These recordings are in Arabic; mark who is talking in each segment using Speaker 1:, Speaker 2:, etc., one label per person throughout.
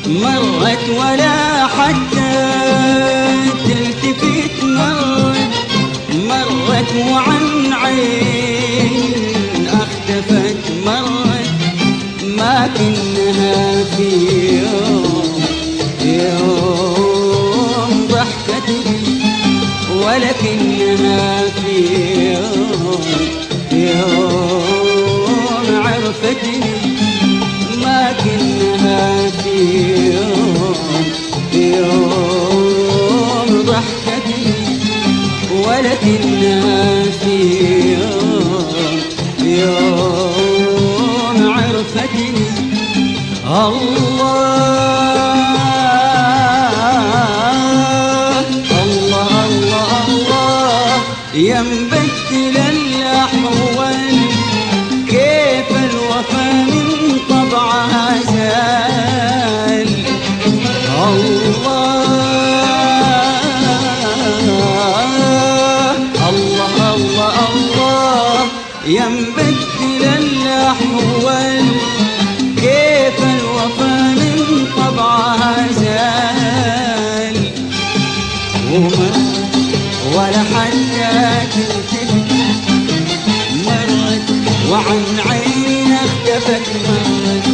Speaker 1: مرت ولا حتى تلتفت، مرت وعن عين اختفت، مرت ما كنها في يوم ضحكت لي، ولكنها في يوم عرفتني، ما كنها في يوم ضحكتني، ولكنها في يوم عرفتني. الله الله الله الله يا مبدل الأحوال، كيف الوفا من طبعها زال. الله الله الله الله يا مبدل الأحوال، كيف الوفا من طبعها زال. ولا حتى تلتفت، مرت وعن عين اختفت، مرت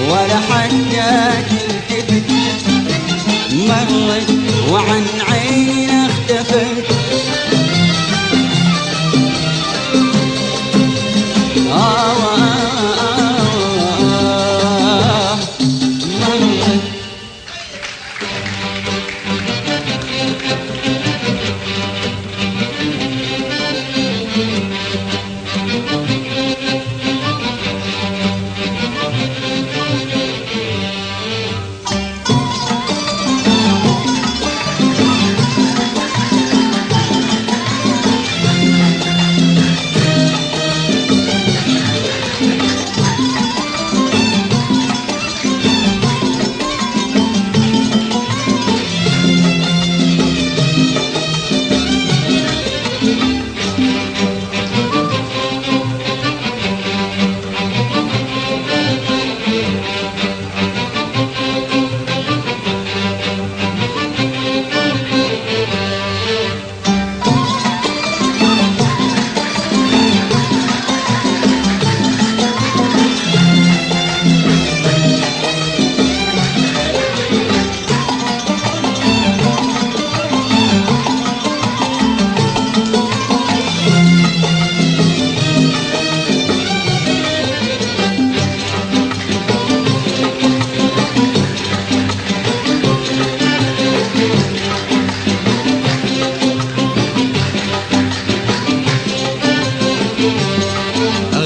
Speaker 1: ولا حتى تلتفت، مرت وعن عين اختفت.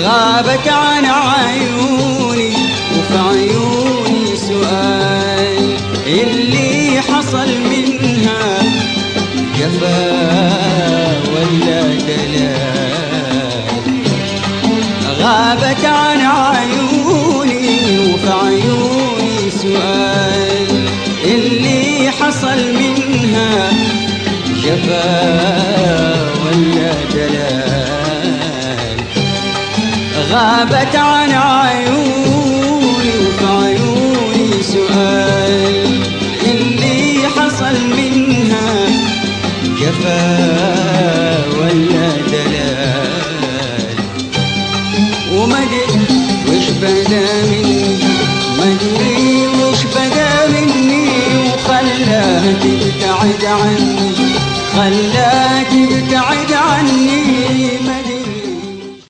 Speaker 1: غابت عن عيوني وفي عيوني سؤال، اللي حصل منها جفا ولا دلال. غابت عن عيوني وفي عيوني سؤال، اللي حصل منها جفا ولا دلال. غابت عن عيوني وفي عيوني سؤال، اللي حصل منها جفا ولا دلال. ومدري وش بدا مني، مدري وش بدا مني، وخلاها تبتعد عني، خلاها تبتعد